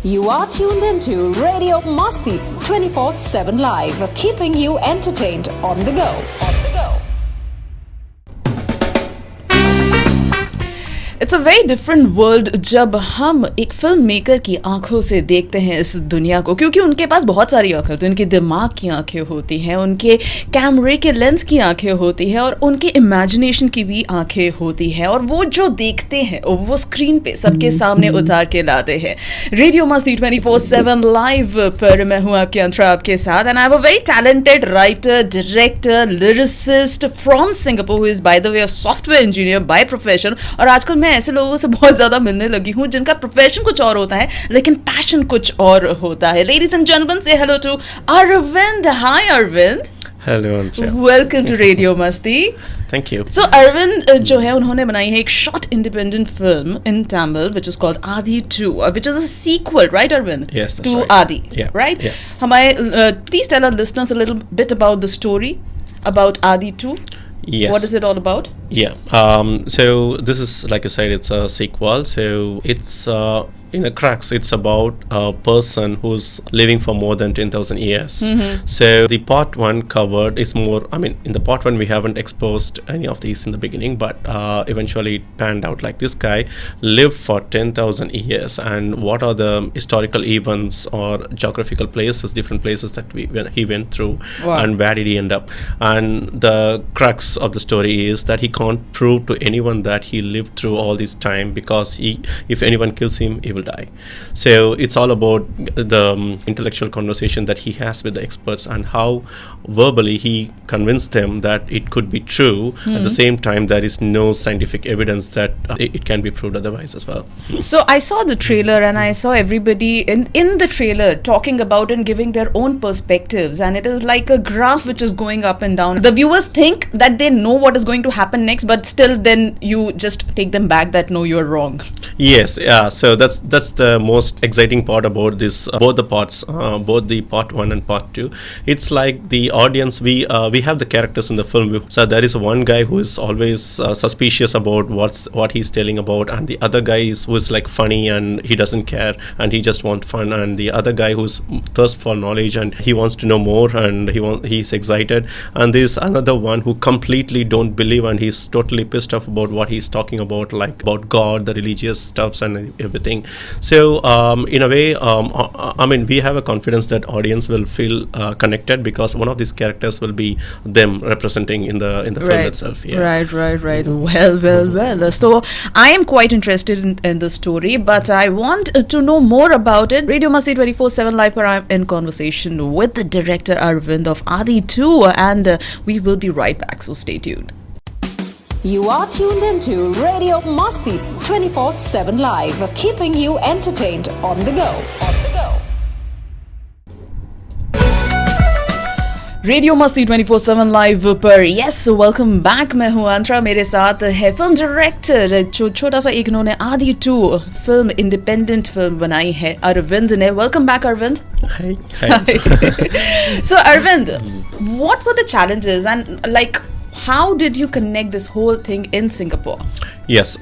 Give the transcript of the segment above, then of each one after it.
You are tuned into Radio Masti 24/7 Live, keeping you entertained on the go. It's a very different world जब हम एक film maker की आंखों से देखते हैं इस दुनिया को, क्योंकि उनके पास बहुत सारी आंखें होती हैं. उनके दिमाग की आंखें होती हैं, उनके कैमरे के लेंस की आंखें होती हैं और उनके इमेजिनेशन की भी आंखें होती हैं. और वो जो देखते हैं वो स्क्रीन पे सबके सामने उतार के लाते हैं. रेडियो मस्ती 24/7 लाइव पर मैं हूँ आपके अंतरा आपके साथ, and I have a very talented writer, director, lyricist from Singapore who is by the way a software engineer by profession. और आजकल मैं ऐसे लोगों से बहुत ज्यादा मिलने लगी हूँ जिनका प्रोफेशन कुछ और होता है लेकिन पैशन कुछ और होता है. Ladies and gentleman, say hello to Arvind. Hi Arvind. Hello, Ansha. Welcome to radio Masti. Thank you. So Arvind जो है उन्होंने बनाई है एक short independent film in Tamil which is called Aadhi 2, which is a sequel, right Arvind? Yes, that's to right. Aadhi, Yeah, right? yeah. हमारे please tell our listeners a little bit about the story about Aadhi 2. Yes. What is it all about? Yeah. So this is, like I said, it's a sequel. So it's in a crux, it's about a person who's living for more than 10,000 years. So the part one covered is more. I mean, in the part one we haven't exposed any of these in the beginning, but eventually it panned out like this guy lived for 10,000 years, and what are the historical events or geographical places, different places that he went through, Wow. and where did he end up? And the crux of the story is that he can't prove to anyone that he lived through all this time, because if anyone kills him, he will die. So it's all about the intellectual conversation that he has with the experts and how verbally he convinced them that it could be true. At the same time, there is no scientific evidence that it can be proved otherwise as well. So I saw the trailer and I saw everybody in the trailer talking about and giving their own perspectives, and it is like a graph which is going up and down. The viewers think that they know what is going to happen next, but still then you just take them back that no, you're wrong. Yes, yeah. So that's the most exciting part about this, both the parts, both the part 1 and part 2. It's like the audience, we have the characters in the film. So there is one guy who is always suspicious about what he's telling about, and the other guy who is like funny and he doesn't care and he just wants fun, and the other guy who's thirst for knowledge and he wants to know more and he's excited, and there's another one who completely don't believe and he's totally pissed off about what he's talking about, like about God, the religious stuffs and everything. So in a way, I mean, we have a confidence that audience will feel connected, because one of these characters will be them representing in the film itself. Yeah. Right. Well. So I am quite interested in the story, but I want to know more about it. Radio Masti 24/7 Live, where I'm in conversation with the director Aravindh of Aadhi 2, and we will be right back. So stay tuned. You are tuned into Radio Masti 24/7 Live, keeping you entertained on the go. Radio मस्ती 24/7 live पर yes, welcome back. मैं हूँ अंतरा, मेरे साथ है film director, जो छोटा सा एक इन्होंने आदि 2 फिल्म इंडिपेंडेंट फिल्म बनाई है, अरविंद ने. Welcome back Arvind. Hi. So Arvind, what were the challenges, and like how did you connect this whole thing in Singapore? Yes,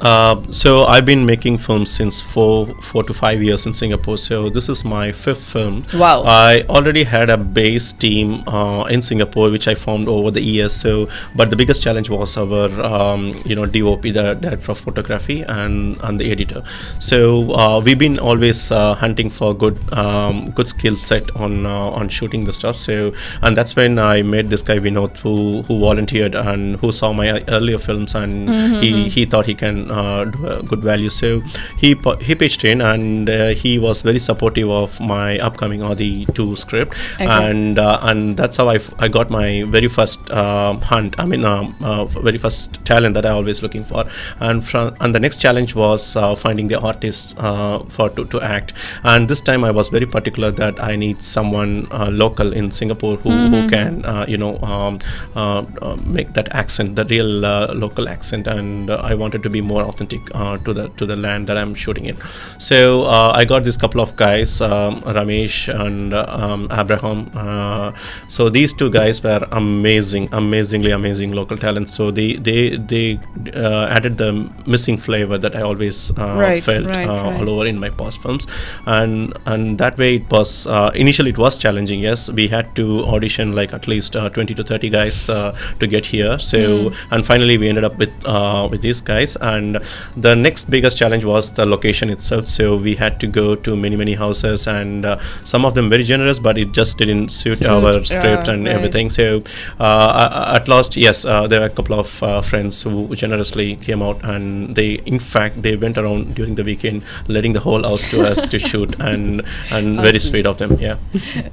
so I've been making films since 4 to 5 years in Singapore. So this is my 5th film. Wow. I already had a base team in Singapore, which I formed over the years. So, but the biggest challenge was our, DOP, the director of photography, and the editor. So we've been always hunting for good skill set on shooting the stuff. So, and that's when I met this guy Vinod, who volunteered and who saw my earlier films, and he thought he can do a good value. So he pitched in, and he was very supportive of my upcoming Aadhi 2 script. Okay. And that's how I got my very first hunt. I mean, very first talent that I always looking for. And the next challenge was finding the artists to act. And this time I was very particular that I need someone local in Singapore who can make that accent, the real local accent. And I wanted wanted to be more authentic to the land that I'm shooting in. So I got this couple of guys, Ramesh and Abraham. So these two guys were amazingly amazing local talents. So they added the missing flavor that I always felt all over in my past films, and that way it was initially it was challenging. Yes, we had to audition like at least 20 to 30 guys to get here. So and finally we ended up with these guys, and the next biggest challenge was the location itself. So we had to go to many houses, and some of them very generous, but it just didn't suit our script and everything. So at last, yes, there were a couple of friends who generously came out, and they went around during the weekend letting the whole house to us to shoot, and very sweet of them. Yeah.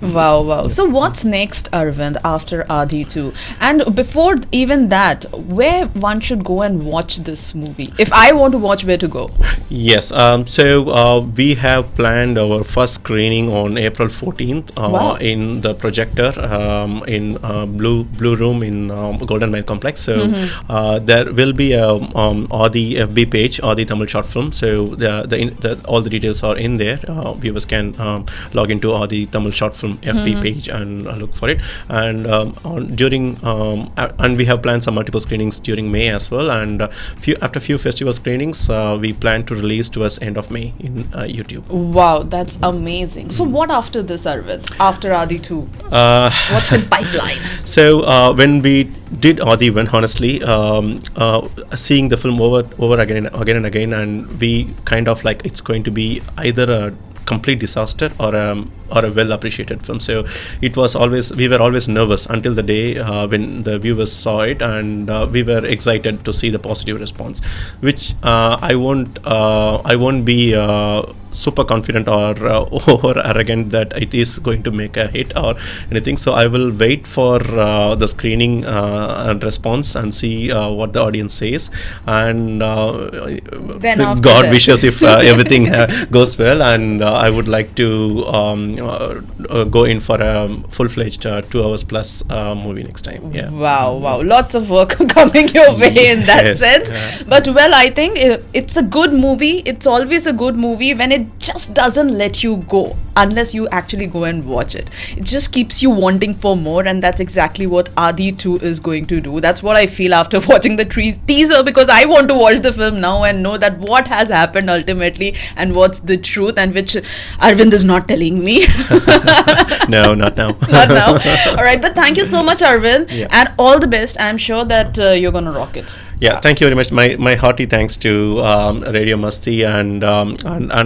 Wow. So what's next, Aravindh, after Aadhi 2? And before even that, where one should go and watch this movie? If I want to watch, where to go? Yes. So we have planned our first screening on April 14th in the projector in Blue Room in Golden Mile Complex. So there will be a Aadhi FB page, Aadhi Tamil Short Film. So all the details are in there. Viewers can log into Aadhi Tamil Short Film FB page and look for it. And and we have planned some multiple screenings during May as well. And after few festival screenings, we plan to release towards end of May in YouTube. Wow, that's amazing. So what after this, Aravindh? After Aadhi 2? What's in pipeline? So when we did Aadhi 1, honestly, seeing the film over again and again, and we kind of like it's going to be either a complete disaster or a well appreciated film. So we were always nervous until the day when the viewers saw it, and we were excited to see the positive response, which I won't be super confident or over arrogant that it is going to make a hit or anything. So I will wait for the screening and response and see what the audience says, and then God wishes if everything goes well, and I would like to go in for a full-fledged 2 hours plus movie next time. Yeah. Wow, lots of work coming your way in that sense. But well, I think it's a good movie. It's always a good movie when it just doesn't let you go unless you actually go and watch it. It just keeps you wanting for more, and that's exactly what Aadhi 2 is going to do. That's what I feel after watching the teaser, because I want to watch the film now and know that what has happened ultimately and what's the truth, and which Aravindh is not telling me. No, not now. Not now. All right, but thank you so much, Aravindh, and all the best. I'm sure that you're going to rock it. Yeah, thank you very much. My hearty thanks to Radio Masti, and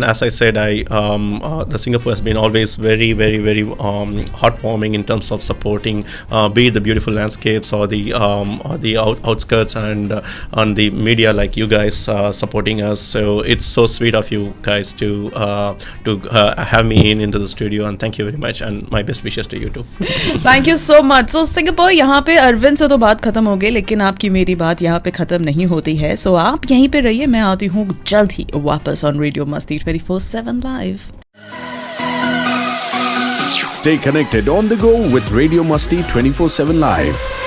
as I said, the Singapore has been always very heartwarming in terms of supporting, be it the beautiful landscapes or the outskirts, and on the media like you guys supporting us. So it's so sweet of you guys to have me into the studio, and thank you very much, and my best wishes to you too. Thank you so much. So Singapore, यहाँ पे अरविंद से तो बात खत्म हो गई, लेकिन आपकी मेरी बात यहाँ पे खत्म नहीं होती है. सो आप यहीं पे रहिए, मैं आती हूँ जल्द ही वापस ऑन रेडियो मस्ती 24/7 live. Stay connected on the go with Radio Masti 24/7 Live.